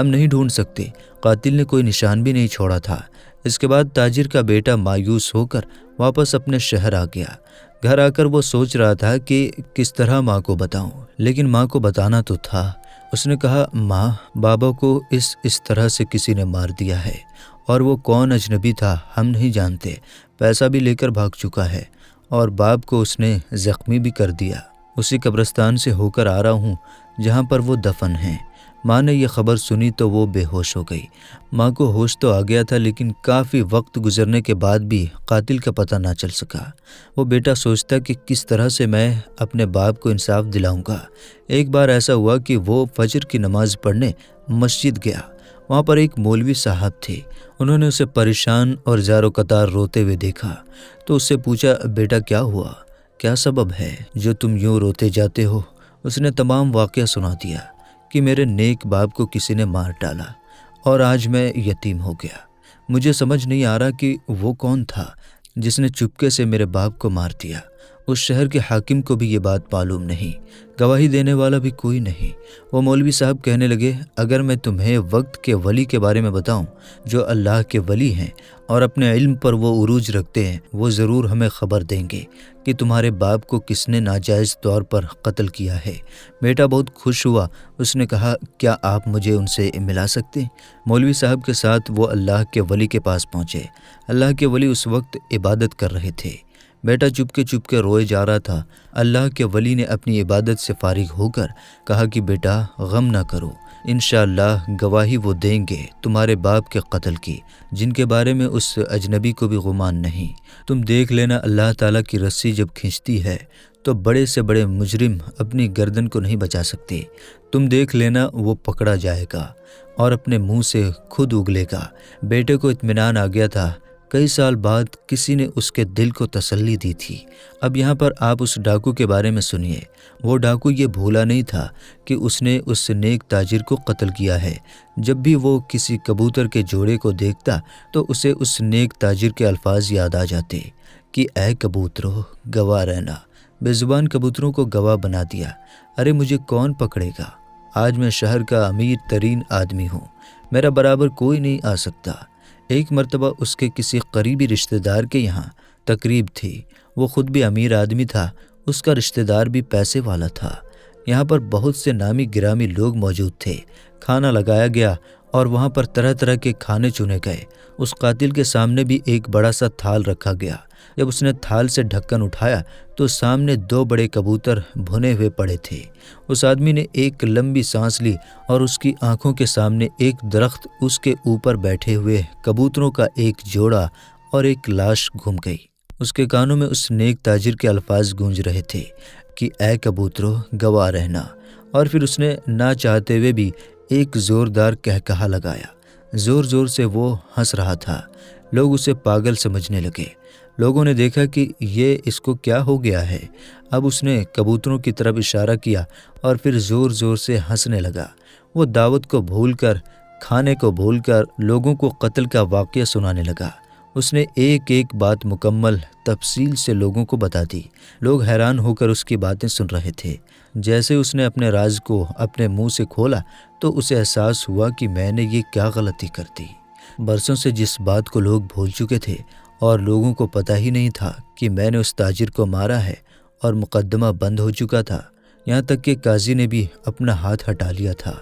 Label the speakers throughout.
Speaker 1: ہم نہیں ڈھونڈ سکتے۔ قاتل نے کوئی نشان بھی نہیں چھوڑا تھا۔ اس کے بعد تاجر کا بیٹا مایوس ہو کر واپس اپنے شہر آ گیا۔ گھر آ کر وہ سوچ رہا تھا کہ کس طرح ماں کو بتاؤں، لیکن ماں کو بتانا تو تھا۔ اس نے کہا، ماں، بابا کو اس طرح سے کسی نے مار دیا ہے، اور وہ کون اجنبی تھا ہم نہیں جانتے، پیسہ بھی لے کر بھاگ چکا ہے، اور باپ کو اس نے زخمی بھی کر دیا۔ اسی قبرستان سے ہو کر آ رہا ہوں جہاں پر وہ دفن ہیں۔ ماں نے یہ خبر سنی تو وہ بے ہوش ہو گئی۔ ماں کو ہوش تو آ گیا تھا، لیکن کافی وقت گزرنے کے بعد بھی قاتل کا پتہ نہ چل سکا۔ وہ بیٹا سوچتا کہ کس طرح سے میں اپنے باپ کو انصاف دلاؤں گا۔ ایک بار ایسا ہوا کہ وہ فجر کی نماز پڑھنے مسجد گیا۔ وہاں پر ایک مولوی صاحب تھے۔ انہوں نے اسے پریشان اور زار و قطار روتے ہوئے دیکھا تو اس سے پوچھا، بیٹا کیا ہوا؟ کیا سبب ہے جو تم یوں روتے جاتے ہو؟ اس نے تمام واقعہ سنا دیا کہ میرے نیک باپ کو کسی نے مار ڈالا اور آج میں یتیم ہو گیا۔ مجھے سمجھ نہیں آ رہا کہ وہ کون تھا جس نے چپکے سے میرے باپ کو مار دیا۔ اس شہر کے حاکم کو بھی یہ بات معلوم نہیں، گواہی دینے والا بھی کوئی نہیں۔ وہ مولوی صاحب کہنے لگے، اگر میں تمہیں وقت کے ولی کے بارے میں بتاؤں جو اللہ کے ولی ہیں اور اپنے علم پر وہ عروج رکھتے ہیں، وہ ضرور ہمیں خبر دیں گے کہ تمہارے باپ کو کس نے ناجائز طور پر قتل کیا ہے۔ بیٹا بہت خوش ہوا۔ اس نے کہا، کیا آپ مجھے ان سے ملا سکتے؟ مولوی صاحب کے ساتھ وہ اللہ کے ولی کے پاس پہنچے۔ اللہ کے ولی اس وقت عبادت کر رہے تھے۔ بیٹا چپ کے روئے جا رہا تھا۔ اللہ کے ولی نے اپنی عبادت سے فارغ ہو کر کہا کہ بیٹا غم نہ کرو، انشاءاللہ گواہی وہ دیں گے تمہارے باپ کے قتل کی، جن کے بارے میں اس اجنبی کو بھی گمان نہیں۔ تم دیکھ لینا، اللہ تعالیٰ کی رسی جب کھینچتی ہے تو بڑے سے بڑے مجرم اپنی گردن کو نہیں بچا سکتے۔ تم دیکھ لینا، وہ پکڑا جائے گا اور اپنے منہ سے خود اگلے گا۔ بیٹے کو اطمینان آ گیا تھا۔ کئی سال بعد کسی نے اس کے دل کو تسلی دی تھی۔ اب یہاں پر آپ اس ڈاکو کے بارے میں سنیے۔ وہ ڈاکو یہ بھولا نہیں تھا کہ اس نے اس نیک تاجر کو قتل کیا ہے۔ جب بھی وہ کسی کبوتر کے جوڑے کو دیکھتا تو اسے اس نیک تاجر کے الفاظ یاد آ جاتے کہ اے کبوترو گواہ رہنا۔ بے زبان کبوتروں کو گواہ بنا دیا۔ ارے مجھے کون پکڑے گا؟ آج میں شہر کا امیر ترین آدمی ہوں، میرا برابر کوئی نہیں آ سکتا۔ ایک مرتبہ اس کے کسی قریبی رشتہ دار کے یہاں تقریب تھی۔ وہ خود بھی امیر آدمی تھا، اس کا رشتہ دار بھی پیسے والا تھا۔ یہاں پر بہت سے نامی گرامی لوگ موجود تھے۔ کھانا لگایا گیا اور وہاں پر طرح طرح کے کھانے چنے گئے۔ اس قاتل کے سامنے بھی ایک بڑا سا تھال رکھا گیا۔ جب اس نے تھال سے ڈھکن اٹھایا تو سامنے 2 بڑے کبوتر بھنے ہوئے پڑے تھے۔ اس آدمی نے ایک لمبی سانس لی اور اس کی آنکھوں کے سامنے ایک درخت، اس کے اوپر بیٹھے ہوئے کبوتروں کا ایک جوڑا اور ایک لاش گھوم گئی۔ اس کے کانوں میں اس نیک تاجر کے الفاظ گونج رہے تھے کہ اے کبوترو گواہ رہنا، اور پھر اس نے نہ چاہتے ہوئے بھی ایک زوردار کہکہا لگایا۔ زور زور سے وہ ہنس رہا تھا۔ لوگ اسے پاگل سمجھنے لگے۔ لوگوں نے دیکھا کہ یہ اس کو کیا ہو گیا ہے۔ اب اس نے کبوتروں کی طرف اشارہ کیا اور پھر زور زور سے ہنسنے لگا۔ وہ دعوت کو بھول کر، کھانے کو بھول کر لوگوں کو قتل کا واقعہ سنانے لگا۔ اس نے ایک ایک بات مکمل تفصیل سے لوگوں کو بتا دی۔ لوگ حیران ہو کر اس کی باتیں سن رہے تھے۔ جیسے اس نے اپنے راز کو اپنے منہ سے کھولا تو اسے احساس ہوا کہ میں نے یہ کیا غلطی کر دی۔ برسوں سے جس بات کو لوگ بھول چکے تھے اور لوگوں کو پتہ ہی نہیں تھا کہ میں نے اس تاجر کو مارا ہے، اور مقدمہ بند ہو چکا تھا، یہاں تک کہ قاضی نے بھی اپنا ہاتھ ہٹا لیا تھا،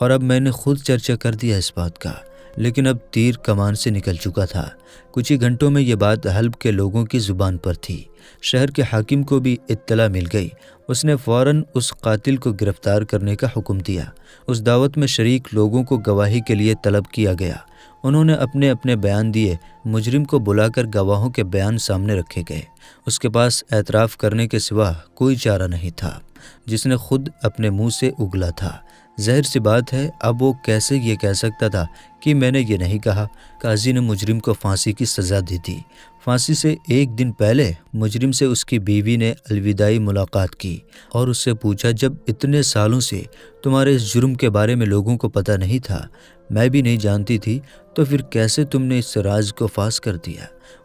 Speaker 1: اور اب میں نے خود چرچا کر دیا اس بات کا، لیکن اب تیر کمان سے نکل چکا تھا۔ کچھ ہی گھنٹوں میں یہ بات حلب کے لوگوں کی زبان پر تھی۔ شہر کے حاکم کو بھی اطلاع مل گئی۔ اس نے فوراً اس قاتل کو گرفتار کرنے کا حکم دیا۔ اس دعوت میں شریک لوگوں کو گواہی کے لیے طلب کیا گیا۔ انہوں نے اپنے اپنے بیان دیے۔ مجرم کو بلا کر گواہوں کے بیان سامنے رکھے گئے۔ اس کے پاس اعتراف کرنے کے سوا کوئی چارہ نہیں تھا، جس نے خود اپنے منہ سے اگلا تھا۔ ظاہر سی بات ہے، اب وہ کیسے یہ کہہ سکتا تھا کہ میں نے یہ نہیں کہا۔ قاضی نے مجرم کو پھانسی کی سزا دی تھی۔ پھانسی سے ایک دن پہلے مجرم سے اس کی بیوی نے الوداعی ملاقات کی اور اس سے پوچھا، جب اتنے سالوں سے تمہارے اس جرم کے بارے میں لوگوں کو پتہ نہیں تھا، میں بھی نہیں جانتی تھی، تو پھر کیسے تم نے اس راز کو فاش کر دیا؟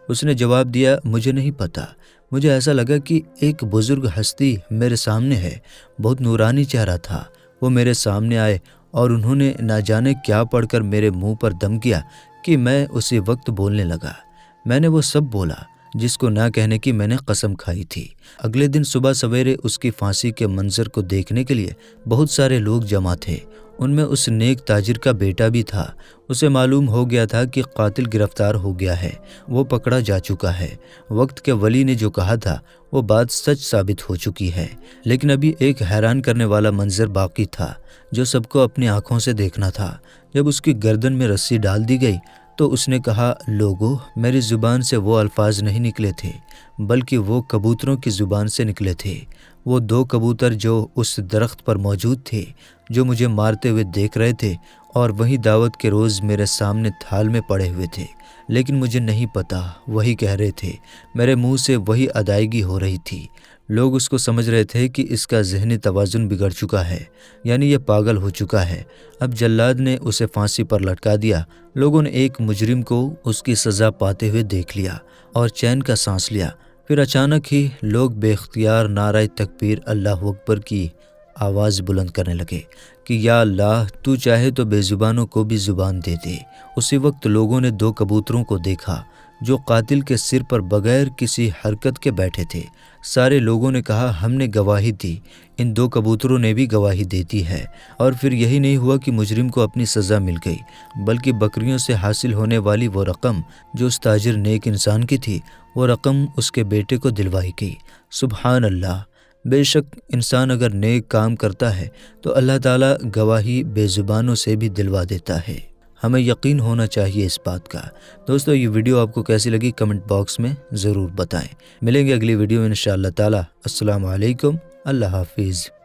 Speaker 1: اس نے جواب دیا، مجھے نہیں پتہ، مجھے ایسا لگا کہ ایک بزرگ ہستی میرے سامنے ہے، بہت نورانی چہرہ تھا، وہ میرے سامنے آئے اور انہوں نے نہ جانے کیا پڑھ کر میرے منہ پر دم کیا کہ میں اسی وقت بولنے لگا۔ میں نے وہ سب بولا جس کو نہ کہنے کی میں نے قسم کھائی تھی۔ اگلے دن صبح سویرے اس کی پھانسی کے منظر کو دیکھنے کے لیے بہت سارے لوگ جمع تھے۔ ان میں اس نیک تاجر کا بیٹا بھی تھا۔ اسے معلوم ہو گیا تھا کہ قاتل گرفتار ہو گیا ہے، وہ پکڑا جا چکا ہے۔ وقت کے ولی نے جو کہا تھا وہ بات سچ ثابت ہو چکی ہے، لیکن ابھی ایک حیران کرنے والا منظر باقی تھا جو سب کو اپنی آنکھوں سے دیکھنا تھا۔ جب اس کی گردن میں رسی ڈال دی گئی تو اس نے کہا، لوگو، میری زبان سے وہ الفاظ نہیں نکلے تھے بلکہ وہ کبوتروں کی زبان سے نکلے تھے۔ وہ 2 کبوتر جو اس درخت پر موجود تھے، جو مجھے مارتے ہوئے دیکھ رہے تھے اور وہی دعوت کے روز میرے سامنے تھال میں پڑے ہوئے تھے، لیکن مجھے نہیں پتا وہی کہہ رہے تھے، میرے منہ سے وہی ادائیگی ہو رہی تھی۔ لوگ اس کو سمجھ رہے تھے کہ اس کا ذہنی توازن بگڑ چکا ہے، یعنی یہ پاگل ہو چکا ہے۔ اب جلاد نے اسے پھانسی پر لٹکا دیا۔ لوگوں نے ایک مجرم کو اس کی سزا پاتے ہوئے دیکھ لیا اور چین کا سانس لیا۔ پھر اچانک ہی لوگ بے اختیار نعرہ تکبیر اللہ اکبر کی آواز بلند کرنے لگے کہ یا اللہ، تو چاہے تو بے زبانوں کو بھی زبان دے دے۔ اسی وقت لوگوں نے 2 کبوتروں کو دیکھا جو قاتل کے سر پر بغیر کسی حرکت کے بیٹھے تھے۔ سارے لوگوں نے کہا، ہم نے گواہی دی، ان 2 کبوتروں نے بھی گواہی دیتی ہے۔ اور پھر یہی نہیں ہوا کہ مجرم کو اپنی سزا مل گئی، بلکہ بکریوں سے حاصل ہونے والی وہ رقم جو اس تاجر نیک انسان کی تھی، وہ رقم اس کے بیٹے کو دلوائی گئی۔ سبحان اللہ! بے شک انسان اگر نیک کام کرتا ہے تو اللہ تعالیٰ گواہی بے زبانوں سے بھی دلوا دیتا ہے۔ ہمیں یقین ہونا چاہیے اس بات کا۔ دوستو، یہ ویڈیو آپ کو کیسی لگی کمنٹ باکس میں ضرور بتائیں۔ ملیں گے اگلی ویڈیو میں انشاءاللہ تعالیٰ۔ السلام علیکم، اللہ حافظ۔